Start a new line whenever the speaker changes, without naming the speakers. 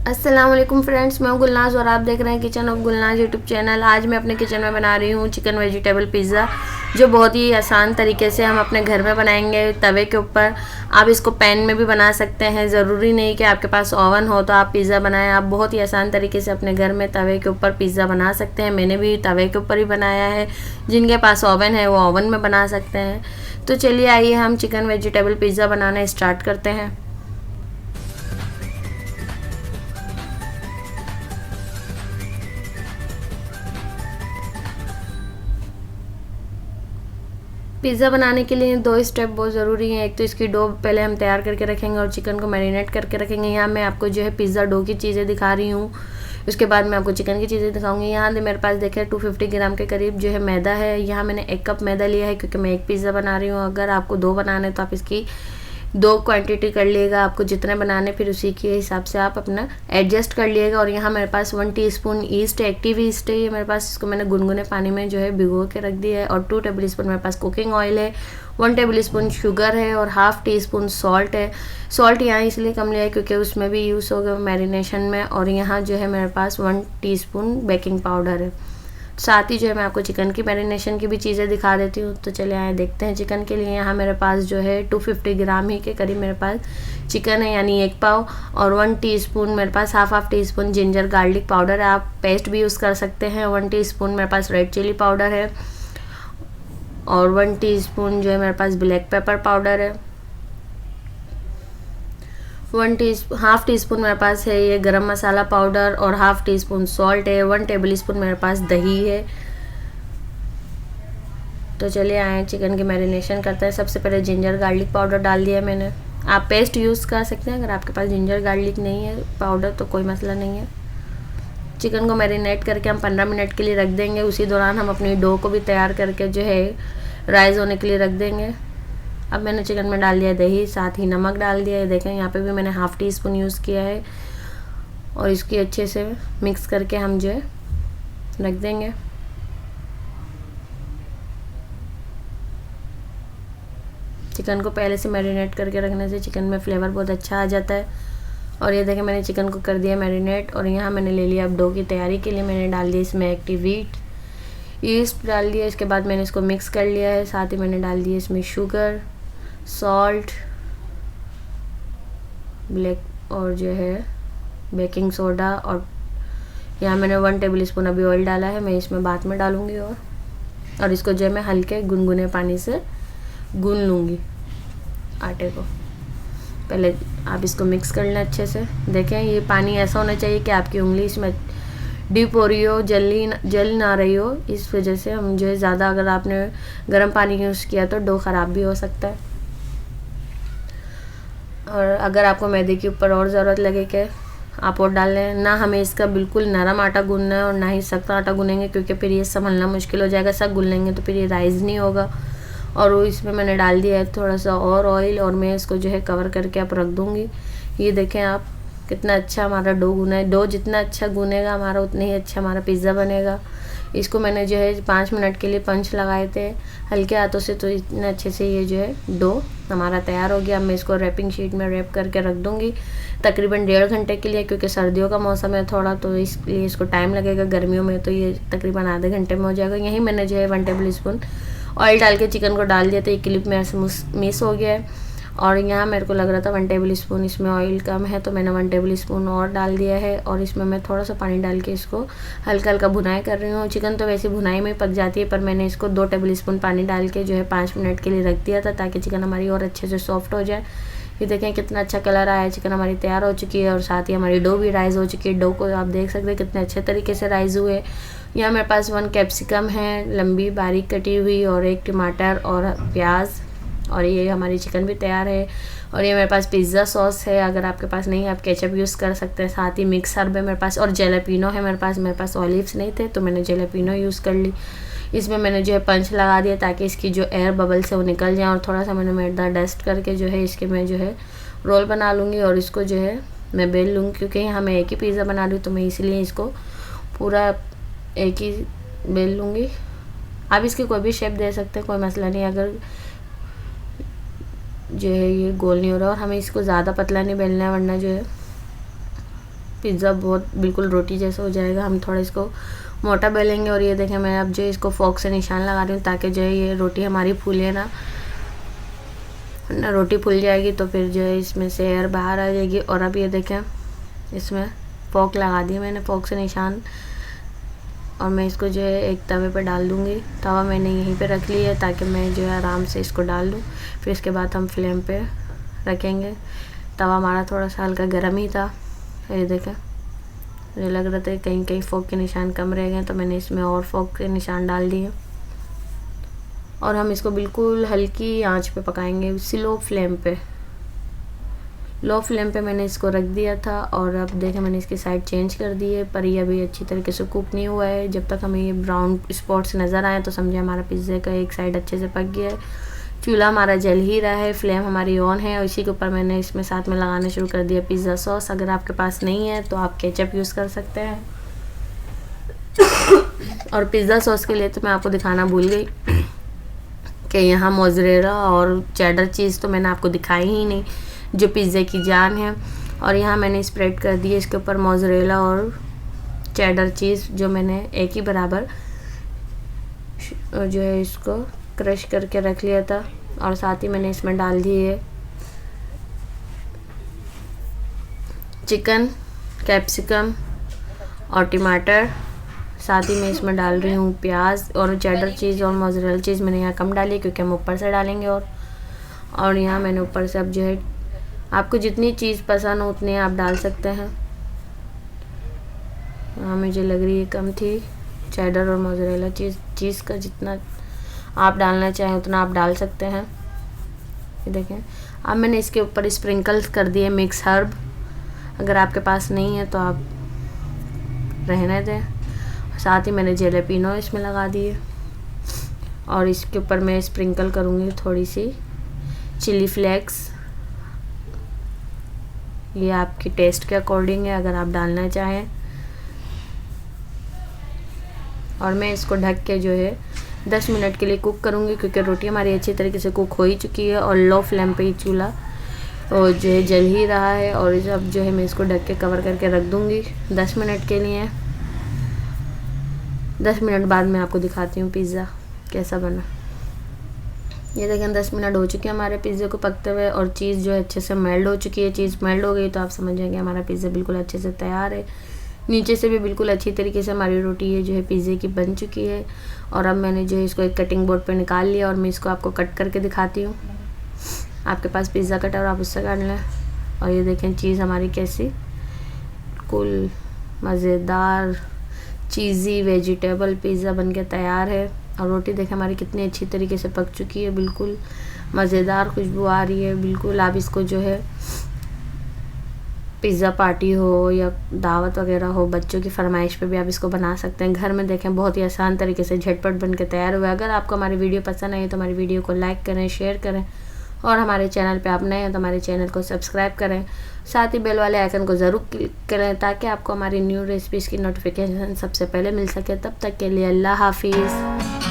अस्सलाम वालेकुम फ्रेंड्स, मैं हूं गुलनाज और आप देख रहे हैं kitchen of Gulnaz YouTube channel. आज मैं अपने किचन में बना रही हूं चिकन वेजिटेबल पिज़्ज़ा, जो बहुत ही आसान तरीके से हम अपने घर में बनाएंगे तवे के ऊपर। आप इसको पैन में भी बना सकते हैं, ज़रूरी नहीं कि आपके पास ओवन हो तो आप पिज़्ज़ा बनाएं। आप बहुत ही आसान तरीके से अपने घर में तवे के ऊपर पिज़्ज़ा बना सकते हैं। मैंने भी तवे के ऊपर ही बनाया है, जिनके पास ओवन है वो ओवन में बना सकते हैं। तो चलिए आइए हम चिकन वेजिटेबल पिज़्ज़ा बनाना स्टार्ट करते हैं। पिज़्ज़ा बनाने के लिए दो स्टेप बहुत ज़रूरी हैं। एक तो इसकी डो पहले हम तैयार करके रखेंगे और चिकन को मैरिनेट करके रखेंगे। यहाँ मैं आपको जो है पिज़्ज़ा डो की चीज़ें दिखा रही हूँ, उसके बाद मैं आपको चिकन की चीज़ें दिखाऊंगी। यहाँ मेरे पास देखें 250 ग्राम के करीब जो है मैदा है। यहाँ मैंने 1 कप मैदा लिया है, क्योंकि मैं एक पिज़्ज़ा बना रही हूँ। अगर आपको 2 बनाने तो आप इसकी 2 क्वांटिटी कर लिएगा। आपको जितने बनाने फिर उसी के हिसाब से आप अपना एडजस्ट कर लिएगा। और यहाँ मेरे पास 1 टीस्पून ईस्ट, एक्टिव ईस्ट है ये मेरे पास। इसको मैंने गुनगुने पानी में जो है भिगो के रख दिया है। और 2 टेबल स्पून मेरे पास कुकिंग ऑयल है, 1 टेबल स्पून शुगर है और ½ टीस्पून सॉल्ट है। सॉल्ट यहाँ इसलिए कम लिया है क्योंकि उसमें भी यूज़ होगा मैरिनेशन में। और यहाँ जो है मेरे पास 1 टीस्पून बेकिंग पाउडर है। साथ ही जो है मैं आपको चिकन की मैरिनेशन की भी चीज़ें दिखा देती हूँ। तो चले आए देखते हैं चिकन के लिए। यहाँ मेरे पास जो है 250 ग्राम ही के करीब मेरे पास चिकन है, यानी 1 पाव। और 1 टीस्पून मेरे पास ½ टीस्पून जिंजर गार्लिक पाउडर है, आप पेस्ट भी यूज़ कर सकते हैं। 1 टीस्पून मेरे पास रेड चिली पाउडर है और 1 टीस्पून जो है मेरे पास ब्लैक पेपर पाउडर है। ½ टीस्पून मेरे पास है ये गरम मसाला पाउडर और ½ टीस्पून सॉल्ट है। 1 टेबल स्पून मेरे पास दही है। तो चलिए आए चिकन की मैरिनेशन करते हैं। सबसे पहले जिंजर गार्लिक पाउडर डाल दिया मैंने। आप पेस्ट यूज़ कर सकते हैं, अगर आपके पास जिंजर गार्लिक नहीं है पाउडर तो कोई मसला नहीं है। चिकन को मैरिनेट करके हम 15 मिनट के लिए रख देंगे। उसी दौरान हम अपनी डो को भी तैयार करके जो है राइस होने के लिए रख देंगे। अब मैंने चिकन में डाल दिया दही, साथ ही नमक डाल दिया है। देखें यहाँ पे भी मैंने ½ टीस्पून यूज़ किया है। और इसकी अच्छे से मिक्स करके हम जो है रख देंगे। चिकन को पहले से मैरिनेट करके रखने से चिकन में फ्लेवर बहुत अच्छा आ जाता है। और ये देखें मैंने चिकन को कर दिया मैरिनेट। और यहाँ मैंने ले लिया अब डो की तैयारी के लिए। मैंने डाल दिया इसमें एक्टिव ईस्ट डाल दिया। इसके बाद मैंने इसको मिक्स कर लिया है। साथ ही मैंने डाल दिया इसमें शुगर, सॉल्ट, ब्लैक और जो है बेकिंग सोडा। और यहाँ मैंने 1 टेबल स्पून अभी ऑयल डाला है, मैं इसमें बाद में डालूँगी। और इसको जो है मैं हल्के गुनगुने पानी से गूंद लूँगी आटे को। पहले आप इसको मिक्स कर लें अच्छे से। देखें ये पानी ऐसा होना चाहिए कि आपकी उंगली इसमें डीप हो रही हो, जल ना रही हो। इस वजह से हम जो है ज़्यादा अगर आपने गर्म पानी यूज़ किया तो डो ख़राब भी हो सकता है। और अगर आपको मैदे के ऊपर और ज़रूरत लगे कि आप और डाल लें। ना हमें इसका बिल्कुल नरम आटा गूंदना है और ना ही सख्त आटा गूंदेंगे, क्योंकि फिर ये संभलना मुश्किल हो जाएगा। सख्त गूंद लेंगे तो फिर ये राइस नहीं होगा। और वो इसमें मैंने डाल दिया है थोड़ा सा और ऑयल। और मैं इसको जो है कवर करके आप रख दूँगी। ये देखें आप कितना अच्छा हमारा डो गुना है। डो जितना अच्छा गुनेगा हमारा उतना ही अच्छा हमारा पिज़्ज़ा बनेगा। इसको मैंने जो है 5 मिनट के लिए पंच लगाए थे हल्के हाथों से, तो इतने अच्छे से ये जो है डो हमारा तैयार हो गया। अब मैं इसको रैपिंग शीट में रैप करके रख दूँगी तकरीबन 1.5 घंटे के लिए, क्योंकि सर्दियों का मौसम है थोड़ा, तो इसलिए इसको टाइम लगेगा। गर्मियों में तो ये तकरीबन आधे घंटे में हो जाएगा। यहीं मैंने जो है 1 टेबल स्पून ऑयल डाल के चिकन को डाल दिया, तो ये क्लिप मेरे से मिस हो गया है। और यहाँ मेरे को लग रहा था 1 टेबल स्पून इसमें ऑयल कम है, तो मैंने 1 टेबल स्पून और डाल दिया है। और इसमें मैं थोड़ा सा पानी डाल के इसको हल्का हल्का भुनाई कर रही हूँ। चिकन तो वैसे भुनाई में पक जाती है, पर मैंने इसको 2 टेबल स्पून पानी डाल के जो है 5 मिनट के लिए रख दिया था, ताकि चिकन हमारी और अच्छे से सॉफ्ट हो जाए। ये देखें कितना अच्छा कलर आया है। चिकन हमारी तैयार हो चुकी है और साथ ही हमारी डो भी राइस हो चुकी है। डो को आप देख सकते हैं कितने अच्छे तरीके से राइस हुए। यहाँ मेरे पास 1 कैप्सिकम है लंबी बारीक कटी हुई, और 1 टमाटर और प्याज। और ये हमारी चिकन भी तैयार है। और ये मेरे पास पिज़्ज़ा सॉस है, अगर आपके पास नहीं है आप केचप यूज़ कर सकते हैं। साथ ही मिक्स हर्ब है मेरे पास, और जेलापिनो है मेरे पास ऑलिव्स नहीं थे तो मैंने जेलापिनो यूज़ कर ली। इसमें मैंने जो है पंच लगा दिया ताकि इसकी जो एयर बबल्स है वो निकल जाए। और थोड़ा सा मैंने मैदा डस्ट करके जो है इसके मैं जो है रोल बना लूँगी और इसको जो है मैं बेल लूँगी, क्योंकि यहाँ मैं एक ही पिज़्ज़ा बना रही हूँ तो मैं इसलिए इसको पूरा एक ही बेल लूँगी। आप इसकी कोई भी शेप दे सकते हैं, कोई मसला नहीं। अगर जो है ये गोल नहीं हो रहा, और हमें इसको ज़्यादा पतला नहीं बेलना है, वरना जो है पिज़्ज़ा बहुत बिल्कुल रोटी जैसा हो जाएगा। हम थोड़ा इसको मोटा बेलेंगे। और ये देखें मैं अब जो इसको फोक से निशान लगा रही हूँ ताकि जो है ये रोटी हमारी फूले ना, रोटी फूल जाएगी तो फिर जो है इसमें से एयर बाहर आ जाएगी। और अब ये देखें इसमें फोक लगा दी मैंने, फोक से निशान। और मैं इसको जो है एक तवे पे डाल दूँगी। तवा मैंने यहीं पे रख लिया है ताकि मैं जो है आराम से इसको डाल दूँ। फिर इसके बाद हम फ्लेम पे रखेंगे। तवा हमारा थोड़ा सा हल्का गर्म ही था। ये देखें मुझे लग रहा था कहीं कहीं फोक के निशान कम रह गए, तो मैंने इसमें और फोक के निशान डाल दिए। और हम इसको बिल्कुल हल्की आंच पे पकाएंगे, स्लो फ्लेम पे। लो फ्लेम पे मैंने इसको रख दिया था। और अब देखें मैंने इसकी साइड चेंज कर दी है, पर ये अभी अच्छी तरीके से कुक नहीं हुआ है। जब तक हमें ये ब्राउन स्पॉट्स नज़र आए तो समझे हमारा पिज़्ज़े का एक साइड अच्छे से पक गया है। चूल्हा हमारा जल ही रहा है, फ्लेम हमारी ऑन है। और इसी के ऊपर मैंने इसमें साथ में लगाना शुरू कर दिया पिज़्ज़ा सॉस। अगर आपके पास नहीं है तो आप केचप यूज़ कर सकते हैं। और पिज़्ज़ा सॉस के लिए तो मैं आपको दिखाना भूल गई कि यहाँ मोज़रेला और चेडर चीज़ तो मैंने आपको दिखाई ही नहीं, जो पिज़्ज़े की जान है। और यहाँ मैंने स्प्रेड कर दी है इसके ऊपर मोज़रेला और चेडर चीज़, जो मैंने एक ही बराबर जो है इसको क्रश करके रख लिया था। और साथ ही मैंने इसमें डाल दी है चिकन, कैप्सिकम और टमाटर। साथ ही मैं इसमें डाल रही हूँ प्याज। और चेडर चीज़ और मोज़रेला चीज़ मैंने यहाँ कम डाली क्योंकि हम ऊपर से डालेंगे। और यहाँ मैंने ऊपर से अब जो है आपको जितनी चीज़ पसंद हो उतनी आप डाल सकते हैं। हाँ मुझे लग रही है कम थी चेडर और मोज़रेला चीज़ का, जितना आप डालना चाहें उतना आप डाल सकते हैं। ये देखें अब मैंने इसके ऊपर स्प्रिंकल्स कर दिए मिक्स हर्ब। अगर आपके पास नहीं है तो आप रहने दें। साथ ही मैंने जेलेपिनो इसमें लगा दिए। और इसके ऊपर मैं स्प्रिंकल करूँगी थोड़ी सी चिली फ्लेक्स। ये आपकी टेस्ट के अकॉर्डिंग है, अगर आप डालना चाहें। और मैं इसको ढक के जो है 10 मिनट के लिए कुक करूँगी क्योंकि रोटी हमारी अच्छी तरीके से कुक हो ही चुकी है। और लो फ्लेम पे ही चूल्हा और जो है जल ही रहा है। और अब जो है मैं इसको ढक के कवर करके रख दूँगी 10 मिनट के लिए। 10 मिनट बाद मैं आपको दिखाती हूँ पिज़्ज़ा कैसा बना। ये देखें 10 मिनट हो चुके हैं हमारे पिज़्ज़े को पकते हुए। और चीज़ जो है अच्छे से मेल्ट हो चुकी है। चीज़ मेल्ट हो गई तो आप समझ जाएंगे हमारा पिज़्ज़ा बिल्कुल अच्छे से तैयार है। नीचे से भी बिल्कुल अच्छी तरीके से हमारी रोटी ये जो है पिज़्ज़े की बन चुकी है। और अब मैंने जो है इसको एक कटिंग बोर्ड पे निकाल लिया। और मैं इसको आपको कट करके दिखाती हूँ। आपके पास पिज़्ज़ा कटर आप उससे काट लें। और ये देखें चीज़ हमारी कैसी बिल्कुल मज़ेदार चीज़ी वेजिटेबल पिज़्ज़ा बन के तैयार है। और रोटी देखें हमारी कितनी अच्छी तरीके से पक चुकी है, बिल्कुल मज़ेदार खुशबू आ रही है। बिल्कुल आप इसको जो है पिज़्ज़ा पार्टी हो या दावत वगैरह हो, बच्चों की फरमाइश पे भी आप इसको बना सकते हैं। घर में देखें बहुत ही आसान तरीके से झटपट बन के तैयार हुआ है। अगर आपको हमारी वीडियो पसंद आई तो हमारी वीडियो को लाइक करें, शेयर करें। और हमारे चैनल पे आप नए हैं तो हमारे चैनल को सब्सक्राइब करें। साथ ही बेल वाले आइकन को ज़रूर क्लिक करें ताकि आपको हमारी न्यू रेसिपीज़ की नोटिफिकेशन सबसे पहले मिल सके। तब तक के लिए अल्लाह हाफिज़।